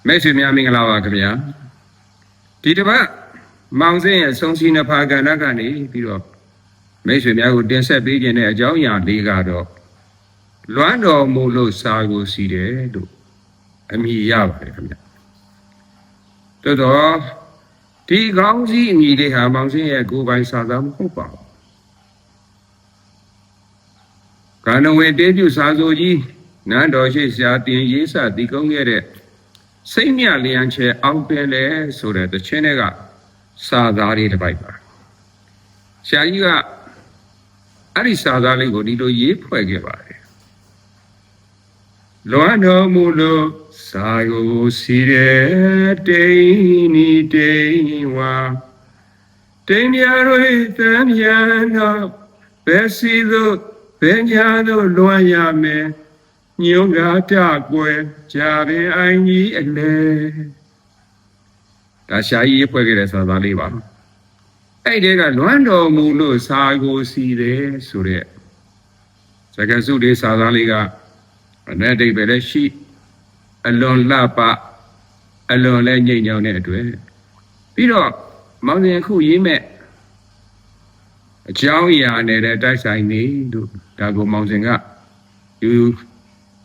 မိတ်ဆွေများမင်္ဂလာပါခင်ဗျာဒီတစ်ပတ်မောင်စင်းရဲ့ဆုံးစီနဖာကဏ္ဍကနေပြီးတော့မိတ်ဆွေများကိုတင်ဆက်ပေးခြင်းတဲ့အကြောင်းအရာလေးကတော့လွမ်းတော်မူလို့စာကိုစီတယ်လို့အမည်ရပါတယ်ခင်ဗျာတော်တော်ဒီကောင်းစီအမည်လေးဟာမောင်စင်းရဲ့ကိုယ်ပိုင်စာသားမဟုတ်ပါဘူးကဏ္ဍဝင်တေးပြုစာဆိုကြီးနန်းတော်ရှိဆရာတင်ရေးစတည်ကုန်းခဲ့တဲ့စိတ်မြလျံချေအောင်ပင်လေဆိုတဲ့တခြင်းတွေကစာသားလေးတစ်ပိုက်ပါဆရာကြီးကအဲ့ဒီစာသားလေးကိုဒီလိုရေးဖွဲ့ခဲ့ပါတယ်လွမ်းတော်မူလို့စာကိုစီတဲ့တိန်နီတိန်ဝါတိန်မြရွေသံမြာတော့ဘယ်စီသို့ဘယ်ညာသို့လွမ်းရမယ်ညုံကတကွယ်ဂျာပင်အိုင်ကြီးအလဲဒါရှာကြီးဖွဲ့ခဲ့တဲ့စာသားလေးပါအဲ့ဒီကလွမ်းတော်မူလို့စာကိုစီတယ်ဆိုတဲ့စကားစုလေးစာသားလေးကအ내ဒိဗ္ဗေလည်းရှိအလွန်လှပအလွန်လည်းညိတ်ညောင်းတဲ့အတွက်ပြီးတော့မောင်စင်အခုရေးမဲ့အကြောင်းအရာနဲ့တိုက်ဆိုင်နေလို့ဒါကိုမောင်စင်က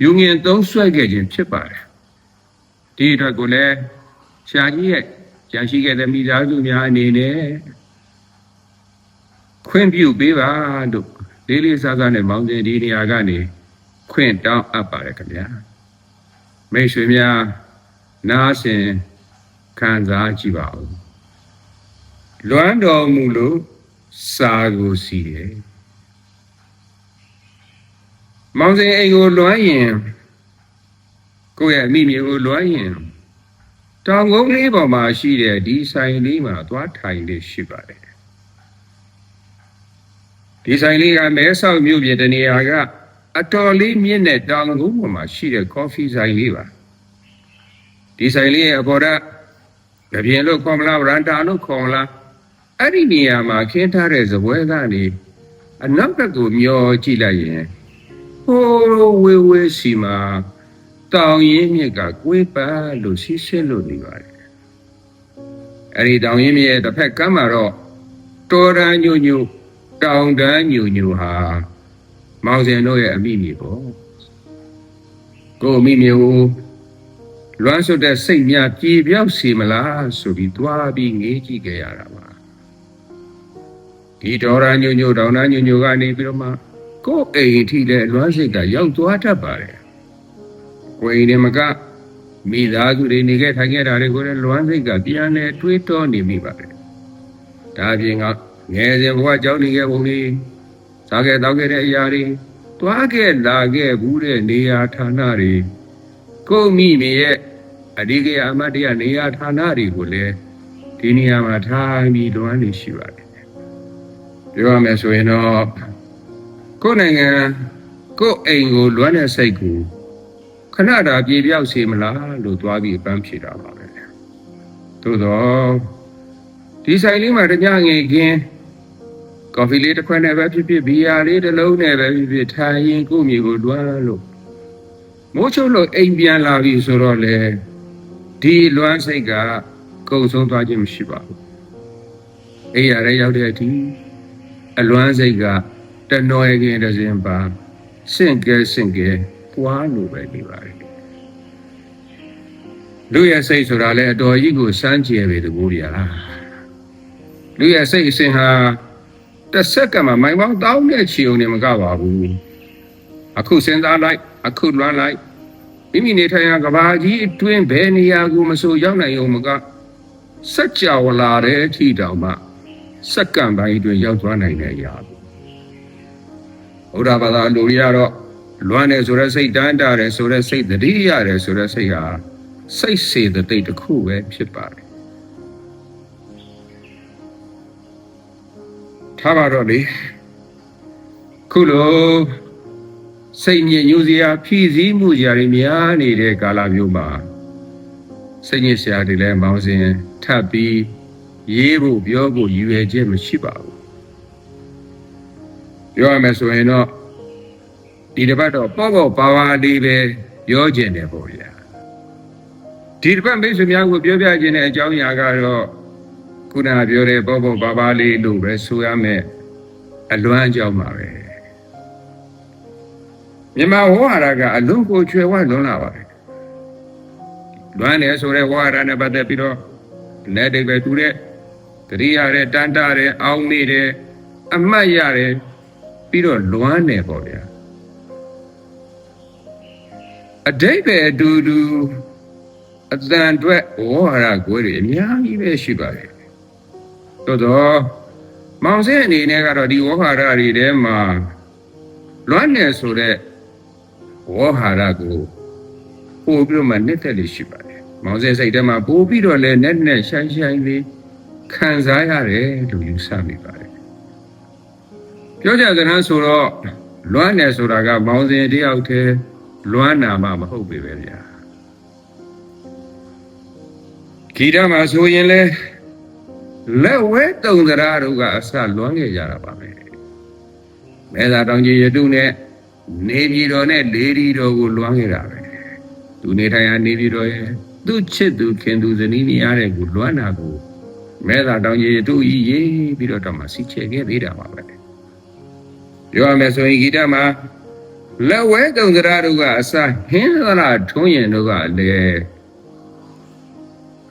ယူငင်သုံးဆွဲခဲ့ခြင်းဖြစ်ပါတယ်ဒီအတွက်ကိုလည်းရှားကြီးရဲ့ကြာရှိခဲ့တဲ့မိသားစုများအနေနဲ့ခွင့်ပြုပေးပါလို့လေးလေးစားစားနဲ့မောင်စင်ဒီနေရာကနေခွင့်တောင်းအပ်ပါတယ်ခင်ဗျာမိတ်ဆွေများနားဆင်ခံစားကြည့်ပါဦးလွမ်းတော်မူလို့စာကိုစီတယ်မောင်စင်အိမ်ကိုလွမ်းရင်ကိုယ့်ရဲ့အမိမြေကိုလွမ်းရင်တောင်ကုန်းလေးပေါ်မှာရှိတဲ့ဒီဆိုင်လေးမှာသွားထိုင်လေးရှိပါတယ်ဒီဆိုင်လေးကမဲဆောက်မြို့ပြင်တနေရာကအတော်လေးမြင့်တဲ့တောင်ကုန်းပေါ်မှာရှိတဲ့ကော်ဖီဆိုင်လေးပါဒီဆိုင်လေးရဲ့အပေါ်ကကြပြင်းလို့ခေါ်မလားဗရန်တာလို့ခေါ်မလားအဲ့ဒီနေရာမှာခင်းထားတဲ့ဇပွဲကနေအနောက်ဘက်ကိုမျောကြည့်လိုက်ရင်ဟိုးဝေးဝေးစီမှာတောင်ရင်းမြစ်ကကွေးပတ်လို့ဆီးဆင်းလို့နေပါတယ်အဲ့ဒီတောင်ရင်းမြစ်ရဲ့တစ်ဖက်ကမ်းမှာတော့တော်တန်းညို့ညို့တောင်တန်းညို့ညို့ဟာမောင်စင်တို့ရဲ့အမိမြေပေါ့ကိုအမိမြေကိုလွမ်းဆွတ်တဲ့စိတ်များပြေပြောက်စီမလားဆိုပြီးတွားပြီးငေးကြည့်ခဲ့ရတာပါဒီတော်တန်းညို့ညို့တောင်တန်းညို့ညို့ကနေပြီးတော့မှကိုယ်အိမ်ထိလည်းလွမ်းစိတ်ကရောက်သွားတတ်ပါတယ်ကိုယ်အိမ်တွေမကမိသားစုတွေနေခဲ့ထိုင်ခဲ့တာတွေကိုလည်းလွမ်းစိတ်ကပြန်လဲတွေးတောနေမိပါတယ်ဒါပြင်ကငယ်စဉ်ဘဝကြောင်းနေခဲ့ပုံလေးစားခဲ့တောက်ခဲ့တဲ့အရာတွေတွားခဲ့လာခဲ့ဘူးတဲ့နေရာဌာနတွေကိုမိမိရဲ့အဓိကအမတ်တရားနေရာဌာနတွေကိုလည်းဒီနေရာမှာထားပြီးလွမ်းနေရှိပါတယ်ပြောရမယ်ဆိုရင်တော့ကိုယ်နိုင်ငံကိုယ်အိမ်ကိုလွမ်းတဲ့စိတ်ကိုခဏတာပြေပြောက်စေမလားလို့သွားပြီးအပန်းဖြေတာပါပဲသို့တော့ဒီဆိုင်လေးမှာတညငယ်ခင်းကော်ဖီလေးတစ်ခွက်နဲ့ပဲဖြစ်ဖြစ်ဘီယာလေးတစ်လုံးနဲ့ပဲဖြစ်ဖြစ်ထိုင်ရင်ကိုယ့်မြေကိုလွမ်းလို့မိုးချုပ်လို့အိမ်ပြန်လာပြီဆိုတော့လေဒီလွမ်းစိတ်ကကုန်ဆုံးသွားခြင်းမရှိပါဘူးအိမ်ရတဲ့ရောက်တဲ့အထိအလွမ်းစိတ်ကတနွယ်ကင်းတစ်စင်ပါစင့်ကဲပွားလို့ပဲနေပါလေလူရဲ့စိတ်ဆိုတာလေအတော်ကြီးကိုစမ်းကြယ်ပဲတကူဗျာလူရဲ့စိတ်အစဉ်ဟာတစ်စက္ကန့်မှာမိုင်ပေါင်း1000နဲ့ချီအောင်နေမကပါဘူးအခုစဉ်းစားလိုက်အခုလွမ်းလိုက်မိမိနေထိုင်ရာကဘာကြီးအတွင်းဘယ်နေရာကိုမဆိုရောက်နိုင်အောင်မကစัจ java လာတဲ့အထိတောင်မှစက္ကန့်ပိုင်းအတွင်းရောက်သွားနိုင်တဲ့အရာဘုရားဘာသာလူတွေကတော့လွမ်းတယ်ဆိုတဲ့စိတ်တန်းတာတယ်ဆိုတဲ့စိတ်တတိရတယ်ဆိုတဲ့စိတ်ဟာစိတ်စေတသိက်တစ်ခုပဲဖြစ်ပါတယ်ထားပါတော့လေခုလိုစိတ်ညစ်ညူစရာဖြီးစည်းမှုစရာတွေများနေတဲ့ကာလမျိုးမှာစိတ်ညစ်စရာတွေလည်းမောင်းစင်ထပ်ပြီးရေးဖို့ပြောဖို့ရည်ရွယ်ချက်မရှိပါဘူးပြောရမယ်ဆိုရင်တော့ဒီတစ်ပတ်တော့ပေါ့ပါဝါလေးပဲပြောကျင်တယ်ပေါ့ဗျာ ဒီ ဒီတစ်ပတ်မိတ်ဆွေများကိုပြောပြခြင်းတဲ့အကြောင်းအရာကတော့ခုနပြောတဲ့ပေါ့ပေါ့ပါပါလေးလို့ပဲဆိုရမယ်အလွမ်းအကြောင်းပါပဲမြန်မာဝါရကအလွန်ကိုချွယ်ဝလွန်းလာပါတယ်လွမ်းတယ်ဆိုတဲ့ဝါရနဲ့ပတ်သက်ပြီးတော့လက်တွေပဲတူတဲ့တတိယတဲ့တန်တာတဲ့အောင်းမိတယ်အမှတ်ရတယ်ပြီးတော့လွမ်းတယ်ပေါ့ဗျာအတိတ်ပဲအတူတူအတန်အတွက်ဝါရကိုယ်တွေအများကြီးပဲရှိပါတယ်တော့မောင်စင်းအနေနဲ့ကတော့ဒီဝါရတွေထဲမှာလွမ်းတယ်ဆိုတဲ့ဝါဟာရကိုပို့ပြီးတော့မှနှစ်သက်လေးရှိပါတယ်မောင်စင်းစိတ်ထဲမှာပို့ပြီးတော့လည်းနဲ့နဲ့ရှိုင်းရှိုင်းလေးခံစားရတယ်လို့ယူဆမိပါတယ်ပြောကြစကားဆိုတော့လွမ်းတယ်ဆိုတာကမောင်စင်းတယောက်တည်းလွမ်းနာမှမဟုတ်ပေပဲဗျာဂီတမှာဆိုရင်လဲလက်ဝဲတုံသရာတို့ကအစလွမ်းခဲ့ကြတာပါပဲမဲသာတောင်ကြီးရတုနဲ့နေပြည်တော်နဲ့လေဒီတော်ကိုလွမ်းခဲ့တာပဲသူနေထိုင်ရာနေပြည်တော်ရဲ့သူ့ချစ်သူခင်သူဇနီးမယားတဲ့ကိုလွမ်းတာကိုမဲသာတောင်ကြီးရတုကြီးရေးပြီးတော့မှစီချဲခဲ့သေးတာပါပဲပြောရမယ်ဆိုရင်ဂီတမှာလက်ဝဲတုံသရာတို့ကအစဟင်းသလားထွန်းရင်တို့ကလည်း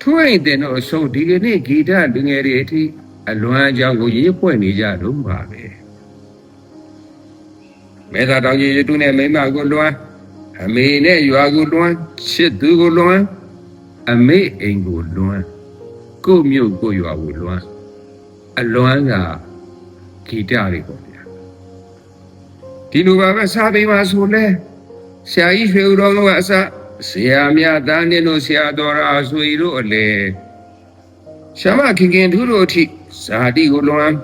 ထွန်းတဲ့တော့ဆုံးဒီကနေ့ဂီတလူငယ်တွေအထိအလွမ်းအကြောင်းကိုရေးဖွဲ့နေကြတော့ပါပဲမဲသာတောင်ကြီးရတုနဲ့မိမကိုလွမ်းအမေနဲ့ရွာကိုလွမ်းချစ်သူကိုလွမ်းအမေအိမ်ကိုလွမ်းကိုမြို့ကိုရွာကိုလွမ်းအလွမ်းကဂီတတွေပေါ့ဗျာဒီလိုပါပဲစာပေမှာဆိုလဲဆရာကြီးရွှေဦးတော်ကအစဆရာမြတ်တန်းနေလို့ဆရာတော်ရာဆွေတို့အလေရှမခင်ခင်ထူးတို့အထိဇာတိကိုလွမ်း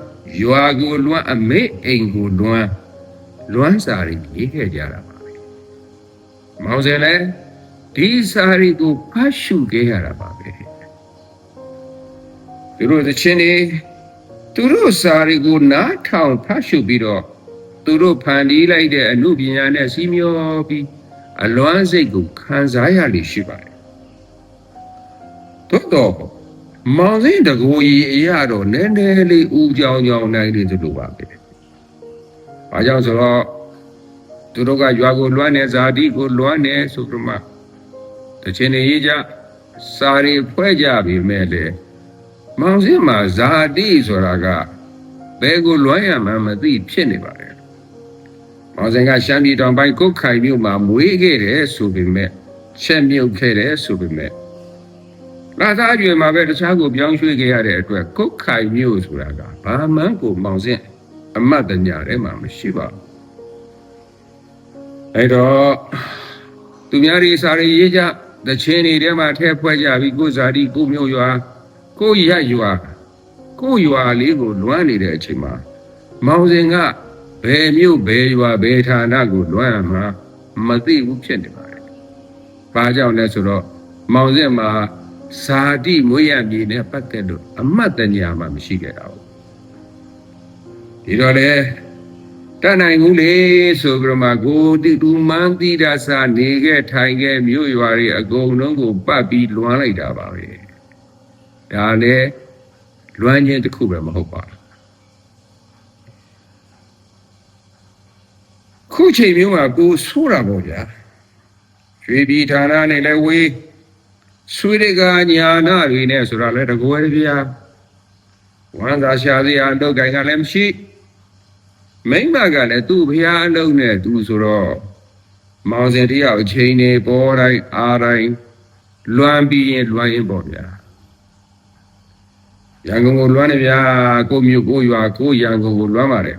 ရွာကိုလွမ်းအမေအိမ်ကိုလွမ်းစာရီရေးခဲ့ကြတာပါပဲမောင်စင်လည်းဒီစာရီကိုဖတ်ရှုခဲ့ရတာပါပဲသူတို့သချင်းတွေသူတို့စာရီကိုနားထောင်ဖတ်ရှုပြီးတော့သူတို့ဖန်တီးလိုက်တဲ့အမှုပညာနဲ့စီမျောပြီးအလွမ်းစိတ်ကိုခံစားရလိမ့်ရှိပါတယ်တော့မောင်စင်တကူကြီးအရာတော့နည်းနည်းလေးဦးကြောင်ကြောင်နိုင်တယ်လို့ပါပဲ။ဘာကြောင့်ဆိုတော့သူတို့ကရွာကိုလွမ်းနေဇာတိကိုလွမ်းနေဆိုပြီးမှတချင်နေကြစာရီဖွဲ့ကြပြီမဲ့လေမောင်စင်းမှာဇာတိဆိုတာကဘယ်ကိုလွမ်းရမှန်းမသိဖြစ်နေပါတယ်။မောင်စင်းကရှမ်းပြည်တောင်ပိုင်းကုတ်ခိုင်မြို့မှာမွေးခဲ့တယ်ဆိုပေမဲ့ချက်မြုပ်ခဲ့တယ်ဆိုပေမဲ့လာသားကျွေမှာပဲတခြားကိုပြောင်းရွှေ့ခဲ့ရတဲ့အတွက်ကုတ်ခိုင်မြို့ဆိုတာကဘာမှန်းကိုမောင်စင်းအမတ်တညာထဲမှာမရှိပါဘူးအဲ့တော့သူများတွေစာရီရေးကြတချင်းတွေထဲမှာထည့်ဖွဲ့ကြပြီးကိုဇာတိကိုမျိုးရွာကိုရရွာကိုရွာလေးကိုလွမ်းနေတဲ့အချိန်မှာမောင်စင်ကဘယ်မြို့ဘယ်ရွာဘယ်ဌာနကိုလွမ်းရမှာမသိဘူးဖြစ်နေပါတယ်။ဘာကြောင့်လဲဆိုတော့မောင်စင်မှာဇာတိမွေးရမြေနဲ့ပတ်သက်လို့အမတ်တညာမှမရှိခဲ့တာဘူးဒီတော့လေတတ်နိုင်ဘူးလေဆိုပြီးတော့မှကိုတိတူမန်းတိရစာနေခဲ့ထိုင်ခဲ့မြို့ရွာတွေအကုန်လုံးကိုပတ်ပြီးလွမ်းလိုက်တာပါပဲဒါလေလွမ်းခြင်းတစ်ခုပဲမဟုတ်ပါဘူးခုချိန်မျိုးမှာကိုဆိုးတာပေါ့ဗျာရွှေပြည်ဌာနနဲ့လည်းဝေးဆွေတွေကညာနာတွေနဲ့ဆိုတာလဲတကွဲပြားဝမ်းသာရှာစရာအလုပ်ကိုင်ကလည်းမရှိမိမကလည်းသူ့ဖျားအလုံးနဲ့သူဆိုတော့မောင်စင်တယောက်အချိန်နေပေါ်တိုင်းအားတိုင်းလွမ်းပြီးရင်လွမ်းရင်ပေါ့ဗျာရန်ကုန်ကိုလွမ်းနေဗျာကိုမြို့ကိုရွာကိုရန်ကုန်ကိုလွမ်းပါတယ်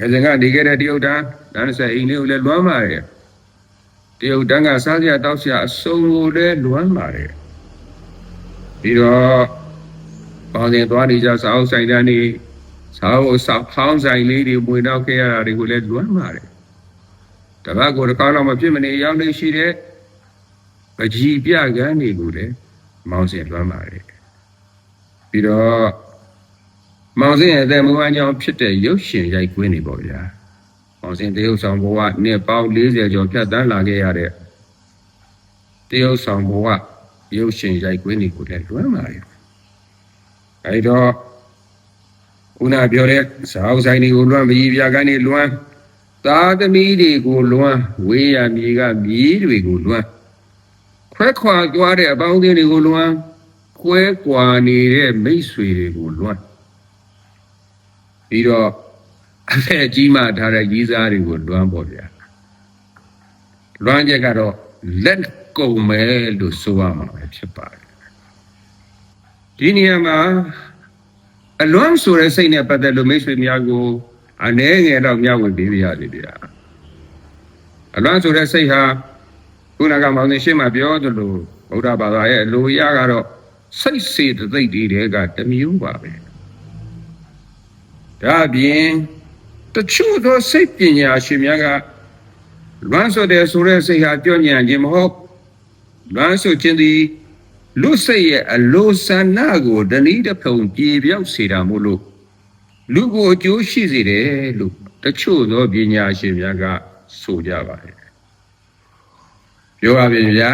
အဲစင်ကနေခဲ့တဲ့တရုတ်တန်းဒါနဲ့ဆက်အိမ်လေးကိုလည်းလွမ်းပါတယ်တရုတ်တန်းကစားစရာတောက်စရာအစုံကိုလည်းလွမ်းပါတယ်ပြီးတော့မောင်စင်သွားနေကြစာအုပ်ဆိုင်တန်းနေစာအုပ်ဖောင်းဆိုင်လေးတွေဝင်တော့ခဲ့ရတာတွေကိုလည်းလွမ်းပါတယ်တပတ်ကိုတစ်ခါတော့မဖြစ်မနေရောက်နေရှိတဲ့ပကြီးပြကန်းတွေကိုလည်းမောင်စင်လွမ်းပါတယ်ပြီးတော့မောင်စင်ရဲ့အသက်မွေးဝမ်းကြောင်းဖြစ်တဲ့ရုပ်ရှင်ရိုက်ကွင်းတွေပေါ့ဗျာမောင်စင်တရုတ်ဆောင်ဘဝနှစ်ပေါင်း40ကျော်ဖြတ်တန်းလာခဲ့ရတဲ့တရုတ်ဆောင်ဘဝ ရုပ်ရှင်ရိုက်ကွင်းတွေကိုလည်းလွမ်းပါတယ်အဲ့တော့ဦးနာပြောတဲ့ဇာတ်ဆိုင်တွေကိုလွမ်းပြီးပြကနေလွမ်းသားသမီးတွေကိုလွမ်းဝေးရမြေကမြေတွေကိုလွမ်းခွဲခွာသွားတဲ့အပေါင်းအသင်းတွေကိုလွမ်းခွဲကွာနေတဲ့မိတ်ဆွေတွေကိုလွမ်းပြီးတော့အသက်ကြီးမှထားတဲ့ကြီးစားတွေကိုလွမ်းပေါ့ဗျာလွမ်းချက်ကတော့လက်ကုန်မယ်လို့ဆိုရမှာပဲဖြစ်ပါတယ်ဒီနေရာမှာအလွမ်းဆိုတဲ့စိတ်နဲ့ပတ်သက်လို့မိတ်ဆွေများကိုအနေငယ်တော့မျှဝေပေးရစေဗျာအလွမ်းဆိုတဲ့စိတ်ဟာခုနကမောင်နေရှင်းမှာပြောသလိုဗုဒ္ဓဘာသာရဲ့အလိုရကတော့စိတ်စေတသိက်တွေကတစ်မျိုးပါပဲဒါအပြင်တချို့သောစိတ်ပညာရှင်များကလွမ်းဆိုတဲ့ဆိုတဲ့စိတ်ဟာကြောညံခြင်းမဟုတ်လွမ်းဆိုခြင်းသည်လူစိတ်ရဲ့အလိုဆန္ဒကိုတဏှိတဖုံပြေပြောက်စေတာမို့လို့လူကိုအကျိုးရှိစေတယ်လို့တချို့သောပညာရှင်များကဆိုကြပါတယ်ပြောပါပြင်ဗျာ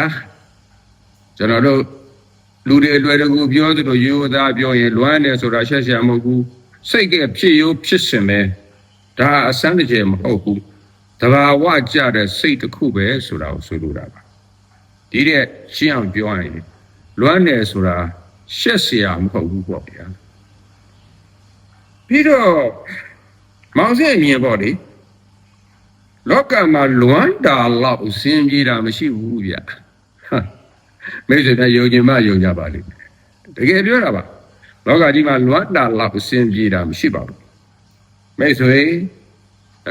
ကျွန်တော်တို့လူတွေအတွေ့အကြုံပြောသလိုရိုးသားပြောရင်လွမ်းတယ်ဆိုတာရှက်ရှာမဟုတ်ဘူးစိတ်ကဖြစ်ရိုးဖြစ်စင်ပဲဒါအစမ်းတကျမဟုတ်ဘူးတဘာဝကြတဲ့စိတ်တစ်ခုပဲဆိုတာကိုဆိုလိုတာပါဒီတဲ့ရှင်းအောင်ပြောရင်လွမ်းတယ်ဆိုတာရှက်เสียမဟုတ်ဘူးပေါ့ဗျာပြီးတော့မောင်စင်းမြင်ပေါ့လေလောကမှာလွမ်းတာလောက်အစဉ်ပြေတာမရှိဘူးဗျမိတ်ဆွေများယုံကြည်မှယုံကြပါလိမ့်မယ်တကယ်ပြောတာပါလောကကြီးမှာလွမ်းတာလောက်အစဉ်ပြေတာမရှိပါဘူးမိတ်ဆွေ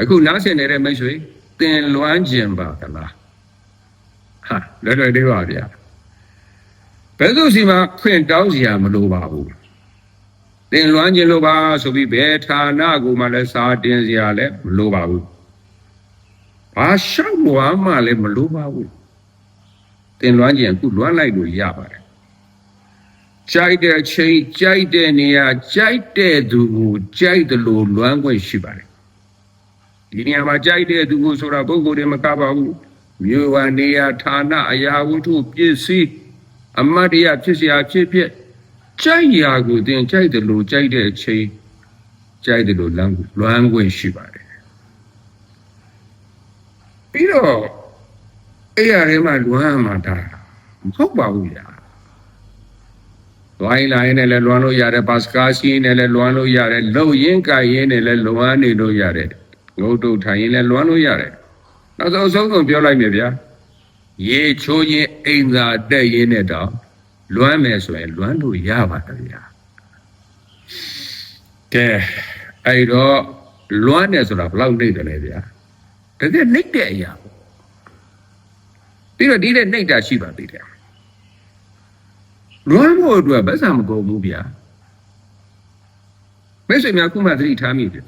အခုနားဆင်နေတဲ့မိတ်ဆွေသင်လွမ်းခြင်းပါကလားဟာလွယ်သေးပါဗျာဘယ်သူစီမှာခွင့်တောင်းစရာမလိုပါဘူးသင်လွမ်းခြင်းလို့ပါဆိုပြီးဘယ်ဌာနကိုမှလည်းစာတင်စရာလည်းမလိုပါဘူးဘာရှောက်မွားမှလည်းမလိုပါဘူးသင်လွမ်းခြင်းအခုလွမ်းလိုက်လို့ရပါတယ်ကြိုက်တဲ့ချိန်ကြိုက်တဲ့နေရာကြိုက်တဲ့သူကိုကြိုက်တယ်လို့လွမ်းခွင့်ရှိပါတယ်ဒီနေရာမှာကြိုက်တဲ့သူကိုဆိုတာပုဂ္ဂိုလ်တွေမကပါဘူးမြို့ဝနေရာဌာနအရာဝတ္ထုပစ္စည်းအမတ်တရားဖြစ်เสียဖြစ်ကြိုက်ရာကိုသင်ကြိုက်တယ်လို့ကြိုက်တဲ့အချိန်ကြိုက်တယ်လို့လွမ်းခွင့်ရှိပါတယ်ပြီးတော့အဲ့ရထဲမှာလွမ်းမှာဒါမဟုတ်ပါဘူးဗျာလွမ်းလာရင်လည်းလွမ်းလို့ရတယ်ပါစကားရှိရင်လည်းလွမ်းလို့ရတယ်လှုပ်ရင်းကြိုက်ရင်လည်းလွမ်းနေလို့ရတယ်ငုတ်တုတ်ထိုင်ရင်လည်းလွမ်းလို့ရတယ်နောက်ဆုံးပြောလိုက်မယ်ဗျာရေချိုးရင်အိမ်သာတက်ရင်းနဲ့တော့လွမ်းမယ်ဆိုရင်လွမ်းလို့ရပါတယ်ဗျာကဲအဲ့တော့လွမ်းတယ်ဆိုတာဘယ်လောက်နှိမ့်တယ်လဲဗျာတကယ်နှိမ့်တဲ့အရာပေါ့ပြီးတော့ဒီတဲ့နှိမ့်တာရှိပါသေးတယ်လွမ်းဖို့အတွက်ဗတ်စာမကုန်ဘူးဗျာမိတ်ဆွေများခုမှသတိထားမိတယ်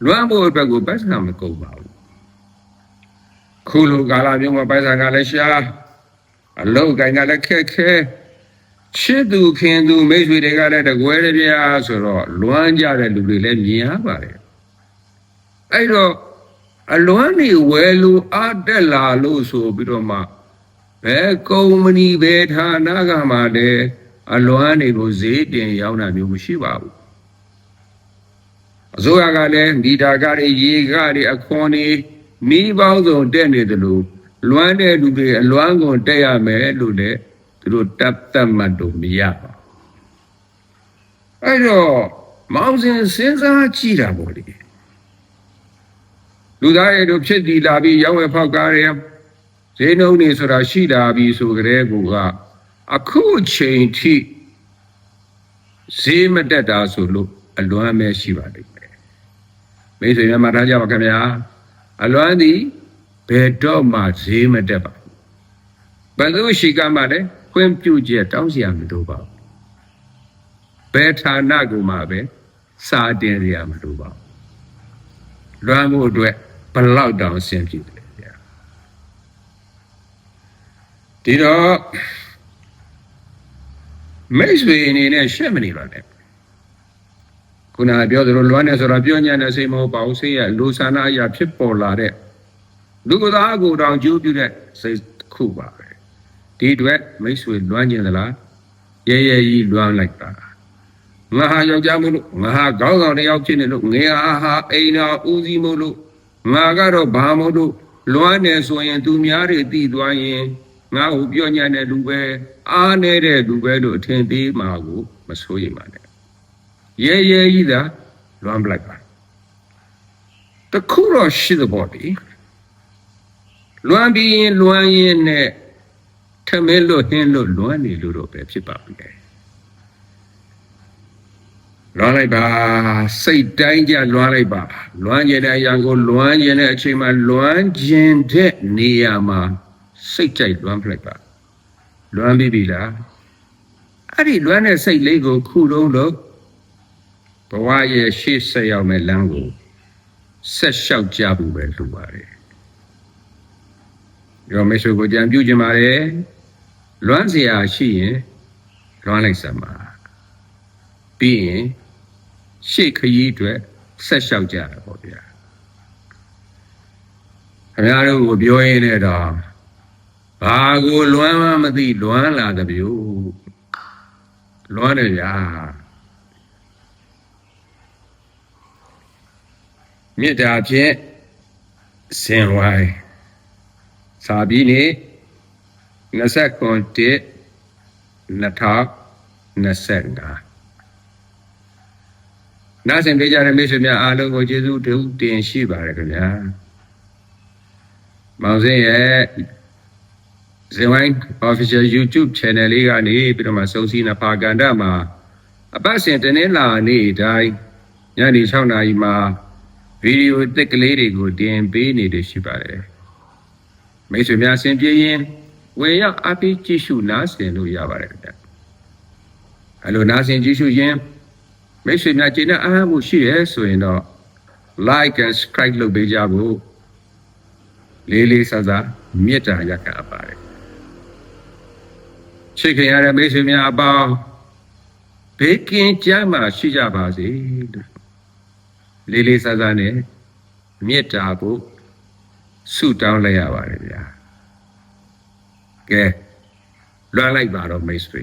လွမ်းဖို့အတွက်ကိုဗတ်စာမကုန်ပါဘူးခုလိုကာလမျိုးမှာဗတ်စာကလည်းရှားအလောက်ကိုင်ကလည်းခက်ခဲချစ်သူခင်သူမိတ်ဆွေတွေကလည်းတကွဲတပြားဆိုတော့လွမ်းကြတဲ့လူတွေလည်းမြင်ရပါတယ်အဲ့တော့အလွမ်းနေဝယ်လို့အားတက်လာလို့ဆိုပြီးတော့မှဘယ်ကုမ္ပဏီဘယ်ဌာနကမှလည်းအလွမ်းတွေကိုဈေးတင်ရောင်းတာမျိုးမရှိပါဘူးအစိုးရကလည်းဒီတာကတွေရေကတွေအခွန်တွေမိပေါင်းစုံတက်နေတယ်လို့လွမ်းတဲ့လူတွေအလွမ်းကုန်တက်ရမယ်လို့လည်းသူတို့တပ်မှတ်လို့မရပါဘူးအဲ့တော့မောင်စဉ်စဉ်းစားကြည့်တာပေါ့လေလူသားတွေတို့ဖြစ်တည်လာပြီးရောင်းဝယ်ဖောက်ကားတယ်ဈေးနှုန်းတွေဆိုတာရှိလာပြီးဆိုကြတဲ့ကူကအခုချိန်ထိဈေးမတက်တာဆိုလို့အလွမ်းပဲရှိပါလိမ့်မယ်မိတ်ဆွေများမှတ်ထားကြပါခင်ဗျာအလွမ်းသည်ဘယ်တော့မှဈေးမတက်ပါဘူးဘယ်သူရှိကမှလည်းခွင့်ပြုချက်တောင်းစရာမလိုပါဘူးဘယ်ဌာနကမှပဲစာတင်စရာမလိုပါဘူးလွမ်းမှုအတွက်ဘလောက်တောင်အဆင်ပြေတယ်ဗျာဒီတော့မိတ်ဆွေအနေနဲ့ရှက်မနေပါနဲ့ခုနကပြောသလိုလွမ်းနေဆိုတာပြောညံ့တဲ့စိတ်မဟုတ်ပါဘူးစိတ်ရလူဆန္ဒအရာဖြစ်ပေါ်လာတဲ့လူကသားကိုတောင်ကြိုးပြုတဲ့စိတ်တစ်ခုပါပဲ ဒီအတွက်မိတ်ဆွေလွမ်းကျင်သလားရဲရဲကြီးလွမ်းလိုက်ပါငါဟာယောက်ျားမို့လို့ငါဟာခေါင်းဆောင်တစ်ယောက်ဖြစ်နေလို့ငါဟာအိမ်တော်ဦးစီးမို့လို့ငါကတော့ဘာမို့လို့လွမ်းနေဆိုရင်သူများတွေတည်သွားရင်ငါ့ကိုပြောညံ့တဲ့လူပဲအားနေတဲ့လူပဲလို့အထင်သေးမှာကိုမစိုးရိမ်ပါနဲ့ရဲရဲကြီးသာလွမ်းပလိုက်ပါတခုတော့ရှိသဘောတည်းလွမ်းပြီးရင်လွမ်းရင်နဲ့ထမင်းလို့ဟင်းလို့လွမ်းနေလို့တော့ပဲဖြစ်ပါမယ်လွမ်းလိုက်ပါစိတ်တိုင်းကြလွမ်းလိုက်ပါလွမ်းကျင်တဲ့အရာကိုလွမ်းကျင်တဲ့အချိန်မှာလွမ်းကျင်တဲ့နေရာမှာစိတ်ကြိုက်လွမ်းပလိုက်ပါလွမ်းပြီးပြီလားအဲ့ဒီလွမ်းတဲ့စိတ်လေးကိုခုတုံးလို့ဘဝရဲ့ရှေ့ဆက်ရောက်မဲ့လမ်းကိုဆက်လျှောက်ကြဖို့ပဲလိုပါတယ်ရောမေဆိုကိုကြံပြုခြင်းပါတယ်လွမ်းเสียရှိရင်လွမ်းလိုက်စမ်းပါပြီးရင်ရှေ့ခရီးအတွက်ဆက်လျှောက်ကြတာပေါ့ဗျာခင်ဗျားတို့ကိုပြောရင်းနဲ့တော့ဘာကိုလွမ်းမသိလွမ်းလာတဲ့ဗျို့လွမ်းတယ်ဗျာမေတ္တာဖြင့်စင်ဝိုင်းစာပြီးနေ29/2025နားဆင်ကြတဲ့မိတ်ဆွေများအားလုံးကိုကျေးဇူးတင်ရှိပါတယ်ခင်ဗျာမောင်စင်းရဲ့ဇင်ဝိုင်း official YouTube channel လေးကနေပြီးတော့မှစုံစည်းနဖာကန်တာမှာအပတ်စဉ်တနင်္လာနေ့တိုင်းညနေ6နာရီမှာဗီဒီယိုသစ်ကလေးတွေကိုတင်ပေးနေတယ်ရှိပါတယ်မိတ်ဆွေများဆင်ပြေရင်ဝင်ရောက်အားပေးကြည့်ရှုနားဆင်လို့ရပါတယ်ခင်ဗျအဲ့လိုနားဆင်ကြည့်ရှုရင်မိတ်ဆွေများကျေနပ်အားမှုရှိရဲဆိုရင်တော့ like and subscribe လုပ်ပေးကြဖို့လေးလေးစားစားမေတ္တာရပ်ခံအပ်ပါတယ်ချစ်ခင်ရတဲ့မိတ်ဆွေများအပေါင်းဘေးကင်းကြမ်းမှရှိကြပါစေလို့လေးလေးစားစားနဲ့မေတ္တာဖို့ဆုတောင်းလိုက်ရပါတယ်ဗျာကဲလွှမ်းလိုက်ပါတော့မိတ်ဆွေ